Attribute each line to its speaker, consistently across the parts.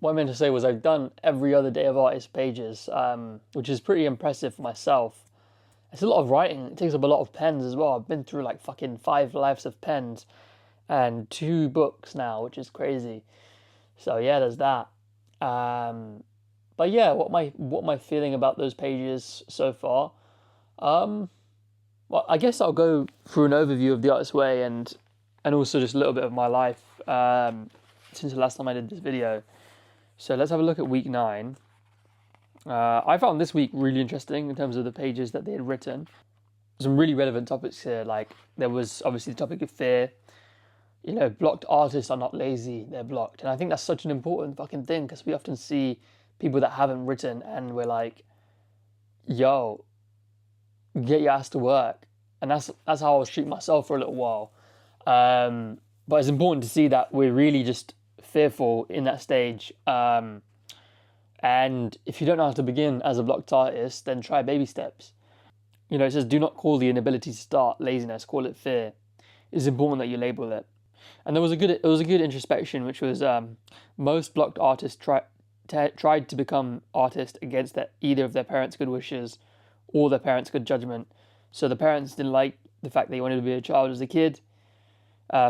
Speaker 1: what I meant to say was I've done every other day of artist pages, which is pretty impressive for myself. It's a lot of writing. It takes up a lot of pens as well. I've been through like fucking 5 lives of pens and 2 books now, which is crazy. So yeah, there's that. Um, but yeah, what am I feeling about those pages so far? Um, well, I guess I'll go through an overview of the Artist Way and also just a little bit of my life since the last time I did this video. So let's have a look at week 9. I found this week really interesting in terms of the pages that they had written. Some really relevant topics here. Like there was obviously the topic of fear. You know, blocked artists are not lazy; they're blocked, and I think that's such an important fucking thing because we often see people that haven't written, and we're like, "Yo, get your ass to work," and that's how I was treating myself for a little while. But it's important to see that we're really just fearful in that stage. And if you don't know how to begin as a blocked artist, then try baby steps. You know, it says, do not call the inability to start laziness, call it fear. It's important that you label it. And it was a good introspection, which was most blocked artists tried to become artists against either of their parents' good wishes or their parents' good judgment. So the parents didn't like the fact that you wanted to be a child as a kid.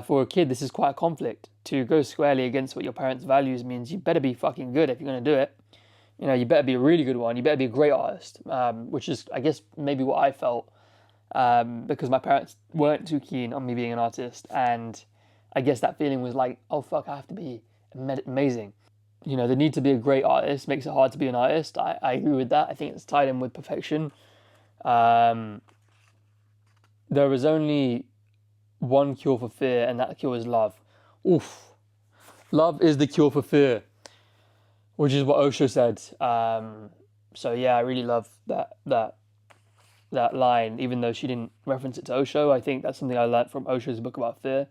Speaker 1: For a kid, this is quite a conflict. To go squarely against what your parents' values means you better be fucking good if you're going to do it. You know, you better be a really good one. You better be a great artist, which is, I guess, maybe what I felt because my parents weren't too keen on me being an artist. And I guess that feeling was like, oh, fuck, I have to be amazing. You know, the need to be a great artist makes it hard to be an artist. I agree with that. I think it's tied in with perfection. There is only one cure for fear, and that cure is love. Oof. Love is the cure for fear, which is what Osho said. So yeah, I really love that line, even though she didn't reference it to Osho. I think that's something I learned from Osho's book about fear.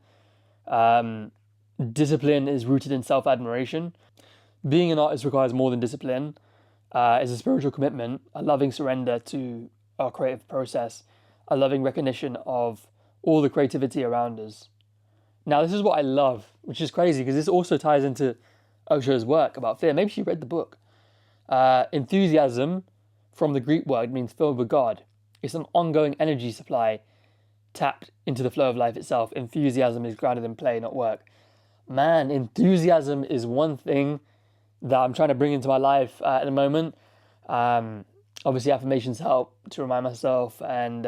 Speaker 1: Discipline is rooted in self-admiration. Being an artist requires more than discipline. It's a spiritual commitment, a loving surrender to our creative process, a loving recognition of all the creativity around us. Now, this is what I love, which is crazy because this also ties into Osho's work about fear. Maybe she read the book. Enthusiasm, from the Greek word, means filled with God. It's an ongoing energy supply tapped into the flow of life itself. Enthusiasm is grounded in play, not work. Man, enthusiasm is one thing that I'm trying to bring into my life at the moment. Obviously, affirmations help to remind myself. And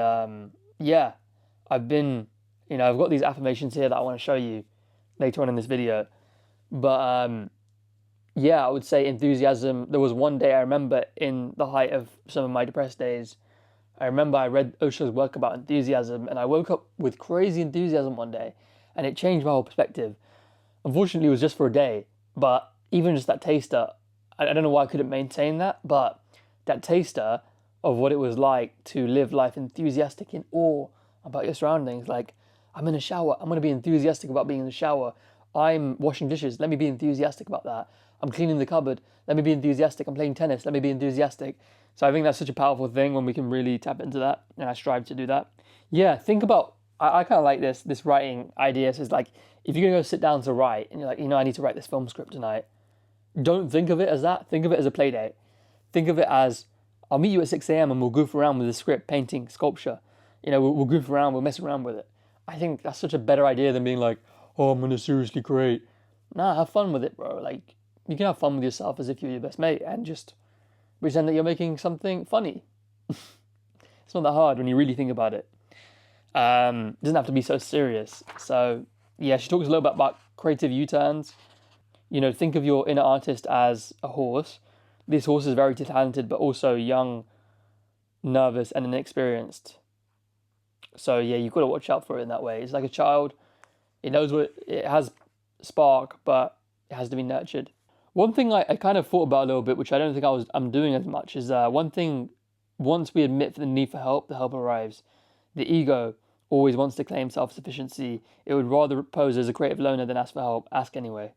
Speaker 1: yeah, I've got these affirmations here that I want to show you later on in this video. But yeah, I would say enthusiasm. There was one day I remember in the height of some of my depressed days, I remember I read Osho's work about enthusiasm and I woke up with crazy enthusiasm one day and it changed my whole perspective. Unfortunately, it was just for a day, but even just that taster, I don't know why I couldn't maintain that, but that taster of what it was like to live life enthusiastic in awe about your surroundings. Like, I'm in a shower, I'm going to be enthusiastic about being in the shower. I'm washing dishes, let me be enthusiastic about that. I'm cleaning the cupboard, let me be enthusiastic. I'm playing tennis, let me be enthusiastic. So I think that's such a powerful thing when we can really tap into that, and I strive to do that. Yeah, think about, I kind of like this writing idea. So it's like, if you're going to go sit down to write, and you're like, I need to write this film script tonight, don't think of it as that. Think of it as a play date. Think of it as, I'll meet you at 6 a.m. and we'll goof around with the script, painting, sculpture. We'll goof around, we'll mess around with it. I think that's such a better idea than being like, oh, I'm going to seriously create. Nah, have fun with it, bro. Like, you can have fun with yourself as if you're your best mate and just pretend that you're making something funny. It's not that hard when you really think about it. It doesn't have to be so serious. So, yeah, she talks a little bit about creative U-turns. Think of your inner artist as a horse. This horse is very talented, but also young, nervous, and inexperienced. So, yeah, you've got to watch out for it in that way. It's like a child. It knows it has spark, but it has to be nurtured. One thing I kind of thought about a little bit, which I don't think I'm doing as much, is one thing, once we admit the need for help, the help arrives. The ego always wants to claim self-sufficiency. It would rather pose as a creative loner than ask for help. Ask anyway.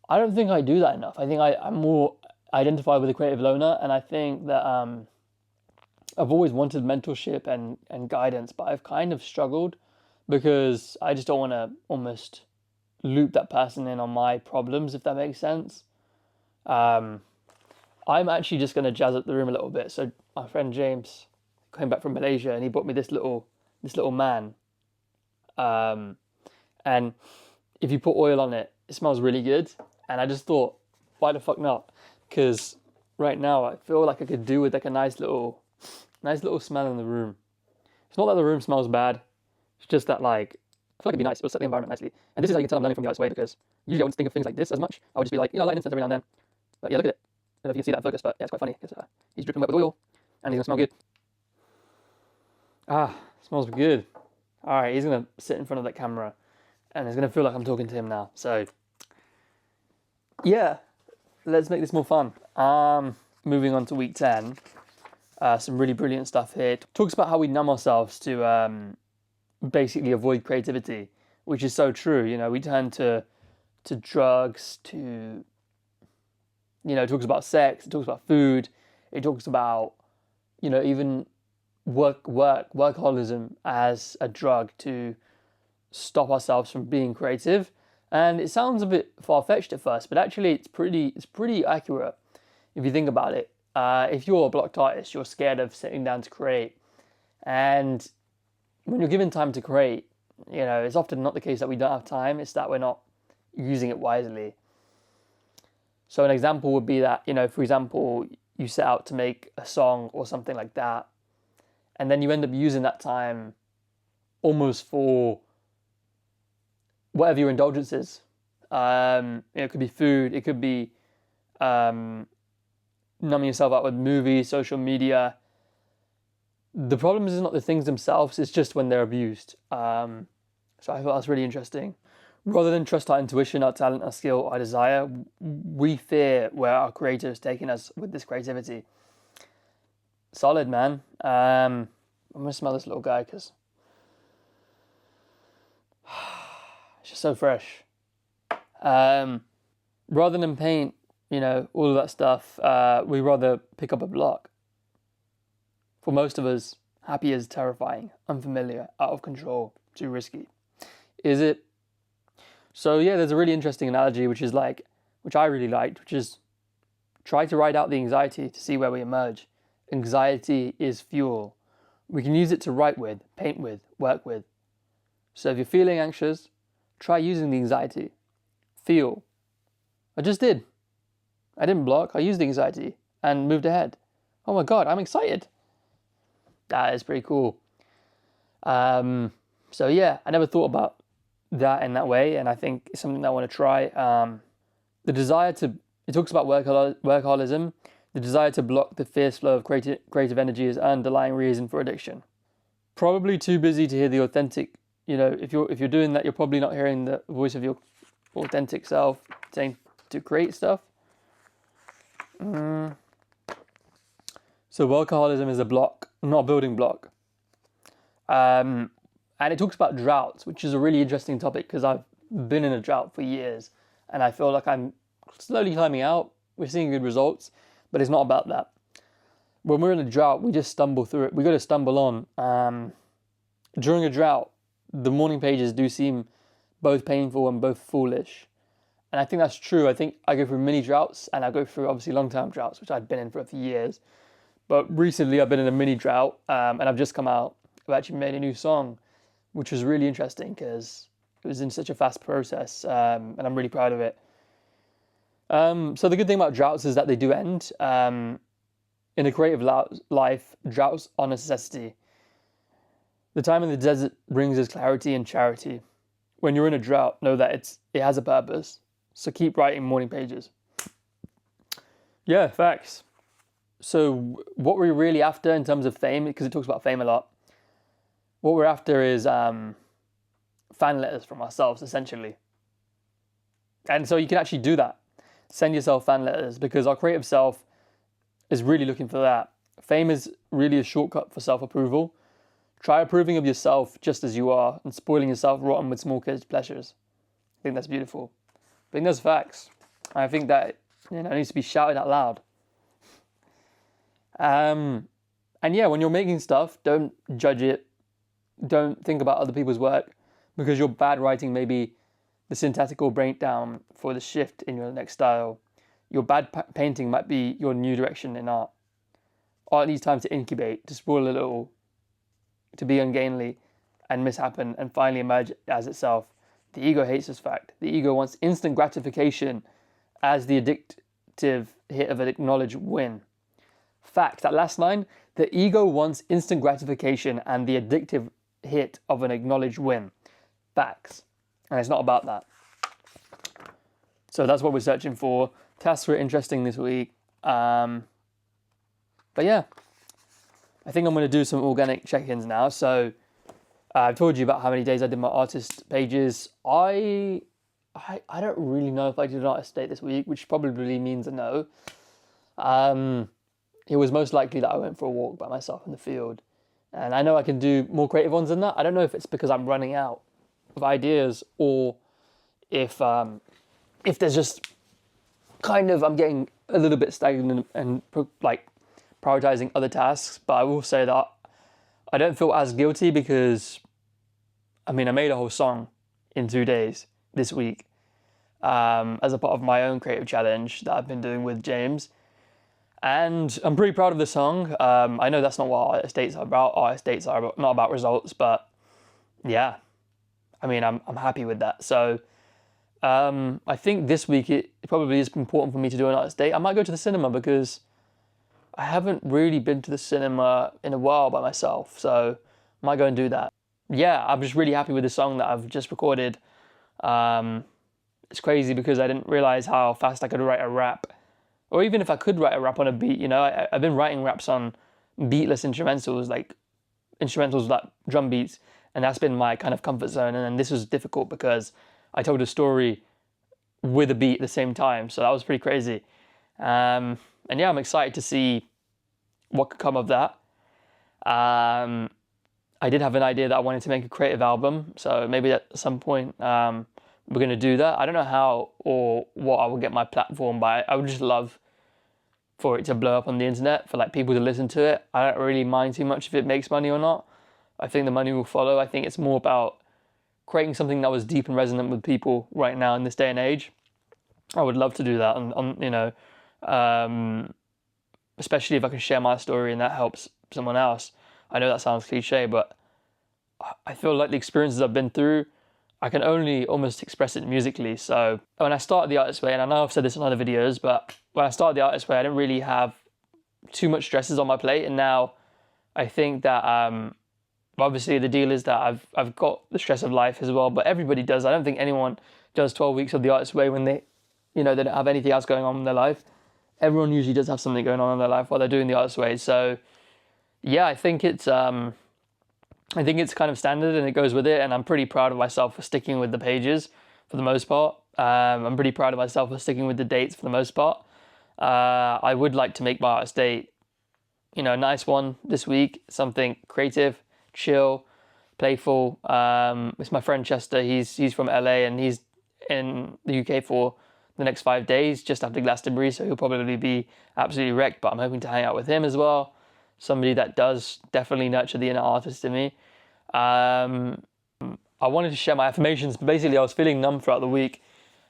Speaker 1: I don't think I do that enough. I think I'm more identified with a creative loner, and I think that I've always wanted mentorship and guidance, but I've kind of struggled because I just don't want to almost loop that person in on my problems, if that makes sense. I'm actually just going to jazz up the room a little bit. So my friend James came back from Malaysia and he bought me this little man. And if you put oil on it, it smells really good. And I just thought, why the fuck not? Because right now I feel like I could do with like a nice little smell in the room. It's not that the room smells bad. It's just that like I feel like it'd be nice. It'll set the environment nicely. And this is how you can tell I'm learning from the artist's way, because usually I wouldn't think of things like this as much. I would just be like, light incense every now and then. But yeah, look at it. I don't know if you can see that in focus, but yeah, it's quite funny because he's dripping wet with oil and he's gonna smell good. Smells good. All right, he's gonna sit in front of that camera and it's gonna feel like I'm talking to him now. So yeah, let's make this more fun. Moving on to week 10. Some really brilliant stuff here. Talks about how we numb ourselves to basically avoid creativity, which is so true. We turn to drugs, to it talks about sex, it talks about food, it talks about even workaholism as a drug to stop ourselves from being creative. And it sounds a bit far-fetched at first, but actually it's pretty accurate if you think about it. If you're a blocked artist, you're scared of sitting down to create, and when you're given time to create, it's often not the case that we don't have time, it's that we're not using it wisely. So an example would be that, for example, you set out to make a song or something like that, and then you end up using that time almost for whatever your indulgence is. It could be food, it could be numbing yourself out with movies, social media. The problem is not the things themselves, it's just when they're abused. So I thought that's really interesting. Rather than trust our intuition, our talent, our skill, our desire, we fear where our creator is taking us with this creativity. Solid, man. I'm going to smell this little guy because it's just so fresh. Rather than paint, all of that stuff, we rather pick up a block. For most of us, happy is terrifying, unfamiliar, out of control, too risky. Is it? So yeah, there's a really interesting analogy, which I really liked, which is try to ride out the anxiety to see where we emerge. Anxiety is fuel. We can use it to write with, paint with, work with. So if you're feeling anxious, try using the anxiety. Feel. I just did. I didn't block, I used the anxiety and moved ahead. Oh my God, I'm excited. That is pretty cool. So yeah, I never thought about that in that way, and I think it's something that I want to try. It talks about workaholism. The desire to block the fierce flow of creative energy is underlying reason for addiction. Probably too busy to hear the authentic, if you're doing that, you're probably not hearing the voice of your authentic self saying to create stuff. So workaholism is a block, not a building block. And it talks about droughts, which is a really interesting topic because I've been in a drought for years and I feel like I'm slowly climbing out. We're seeing good results, but it's not about that. When we're in a drought, we just stumble through it. We got to stumble on. During a drought, the morning pages do seem both painful and both foolish. And I think that's true. I think I go through mini droughts and I go through obviously long-term droughts, which I've been in for a few years. But recently I've been in a mini drought and I've just come out. I've actually made a new song, which was really interesting because it was in such a fast process, and I'm really proud of it. So the good thing about droughts is that they do end. In a creative life, droughts are a necessity. The time in the desert brings us clarity and charity. When you're in a drought, know that it has a purpose. So keep writing morning pages. Yeah, facts. So what we're really after in terms of fame, because it talks about fame a lot, what we're after is fan letters from ourselves, essentially. And so you can actually do that. Send yourself fan letters because our creative self is really looking for that. Fame is really a shortcut for self-approval. Try approving of yourself just as you are and spoiling yourself rotten with small kids' pleasures. I think that's beautiful. I think that's facts. I think that it needs to be shouted out loud. And yeah, when you're making stuff, don't judge it. Don't think about other people's work because your bad writing may be the syntactical breakdown for the shift in your next style. Your bad painting might be your new direction in art. Art needs time to incubate, to spoil a little, to be ungainly and mishappen and finally emerge as itself. The ego hates this fact. The ego wants instant gratification as the addictive hit of an acknowledged win. Fact, that last line, the ego wants instant gratification and the addictive hit of an acknowledged win. Facts. And it's not about that. So that's what we're searching for. Tasks were interesting this week. But yeah, I think I'm going to do some organic check-ins now. So I've told you about how many days I did my artist pages. I don't really know if I did an artist date this week, which probably means a no. It was most likely that I went for a walk by myself in the field. And I know I can do more creative ones than that. I don't know if it's because I'm running out of ideas or if there's just kind of, I'm getting a little bit stagnant and like prioritizing other tasks. But I will say that I don't feel as guilty because, I mean, I made a whole song in 2 days this week as a part of my own creative challenge that I've been doing with James. And I'm pretty proud of the song. I know that's not what artist dates are about. Artist dates are not about results, but yeah, I mean, I'm happy with that. So I think this week it probably is important for me to do an artist date. I might go to the cinema because I haven't really been to the cinema in a while by myself. So I might go and do that. Yeah, I'm just really happy with the song that I've just recorded. It's crazy because I didn't realize how fast I could write a rap. Or even if I could write a rap on a beat, you know, I've been writing raps on beatless instrumentals, like drum beats, and that's been my kind of comfort zone. And then this was difficult because I told a story with a beat at the same time, so that was pretty crazy. And yeah, I'm excited to see what could come of that. I did have an idea that I wanted to make a creative album, so maybe at some point we're going to do that. I don't know how or what I will get my platform by. I would just love for it to blow up on the internet, for like people to listen to it. I don't really mind too much if it makes money or not. I think the money will follow. I think it's more about creating something that was deep and resonant with people right now in this day and age. I would love to do that, you know, especially if I can share my story and that helps someone else. I know that sounds cliche, but I feel like the experiences I've been through, I can only almost express it musically. So when I started The Artist Way, and I know I've said this in other videos, but when I started The Artist Way, I didn't really have too much stresses on my plate. And now I think that obviously the deal is that I've got the stress of life as well, but everybody does. I don't think anyone does 12 weeks of The Artist Way when they don't have anything else going on in their life. Everyone usually does have something going on in their life while they're doing The Artist Way. So yeah, I think it's kind of standard and it goes with it. And I'm pretty proud of myself for sticking with the pages for the most part. I'm pretty proud of myself for sticking with the dates for the most part. I would like to make my artist date, you know, a nice one this week, something creative, chill, playful. It's my friend Chester. He's from LA and he's in the UK for the next 5 days just after Glastonbury, so he'll probably be absolutely wrecked, but I'm hoping to hang out with him as well. Somebody that does definitely nurture the inner artist in me. I wanted to share my affirmations, but basically I was feeling numb throughout the week,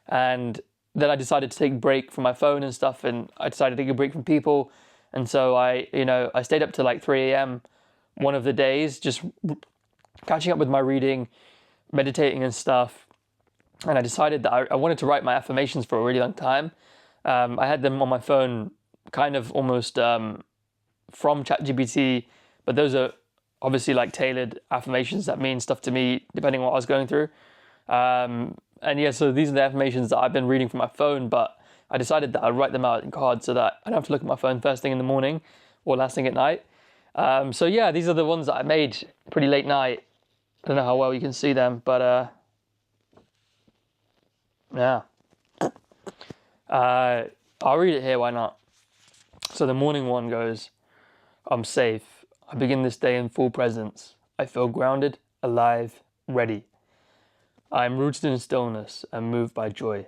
Speaker 1: and then I decided to take a break from my phone and stuff, and I decided to take a break from people, and so I stayed up to like 3 a.m. one of the days, just catching up with my reading, meditating and stuff, and I decided that I wanted to write my affirmations for a really long time. I had them on my phone kind of almost from ChatGPT, but those are obviously like tailored affirmations that mean stuff to me depending on what I was going through. And yeah, so these are the affirmations that I've been reading from my phone, but I decided that I'd write them out in cards so that I don't have to look at my phone first thing in the morning or last thing at night. So yeah, these are the ones that I made pretty late night. I don't know how well you can see them, but yeah. I'll read it here, why not? So the morning one goes, I'm safe. I begin this day in full presence. I feel grounded, alive, ready. I am rooted in stillness and moved by joy.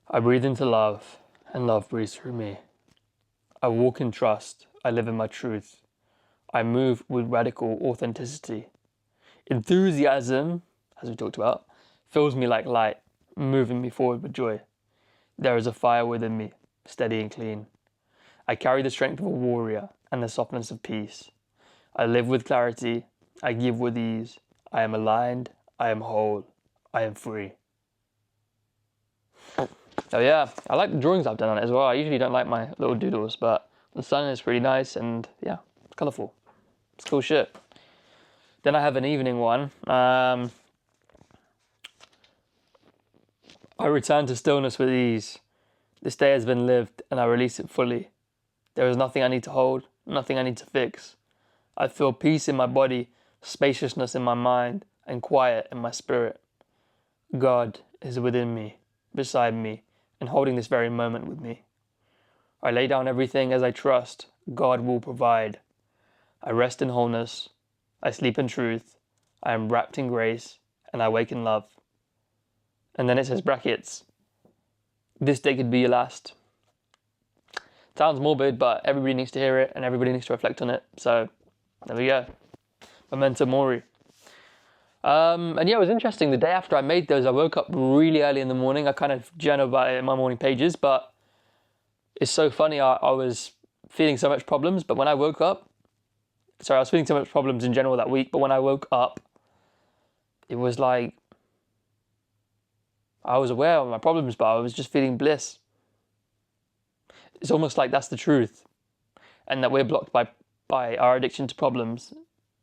Speaker 1: I breathe into love, and love breathes through me. I walk in trust. I live in my truth. I move with radical authenticity. Enthusiasm, as we talked about, fills me like light, moving me forward with joy. There is a fire within me, steady and clean. I carry the strength of a warrior and the softness of peace. I live with clarity, I give with ease. I am aligned, I am whole, I am free. Oh yeah, I like the drawings I've done on it as well. I usually don't like my little doodles, but the sun is pretty nice and yeah, it's colourful. It's cool shit. Then I have an evening one. I return to stillness with ease. This day has been lived and I release it fully. There is nothing I need to hold, nothing I need to fix. I feel peace in my body, spaciousness in my mind, and quiet in my spirit. God is within me, beside me, and holding this very moment with me. I lay down everything as I trust God will provide. I rest in wholeness. I sleep in truth. I am wrapped in grace, and I wake in love. And then it says brackets. This day could be your last. Sounds morbid, but everybody needs to hear it, and everybody needs to reflect on it. So, there we go. Memento Mori. And yeah, it was interesting. The day after I made those, I woke up really early in the morning. I kind of journal about it in my morning pages, but it's so funny. I was feeling so much problems, but when I woke up, I was feeling so much problems in general that week, but when I woke up, it was like, I was aware of my problems, but I was just feeling bliss. It's almost like that's the truth, and that we're blocked by our addiction to problems,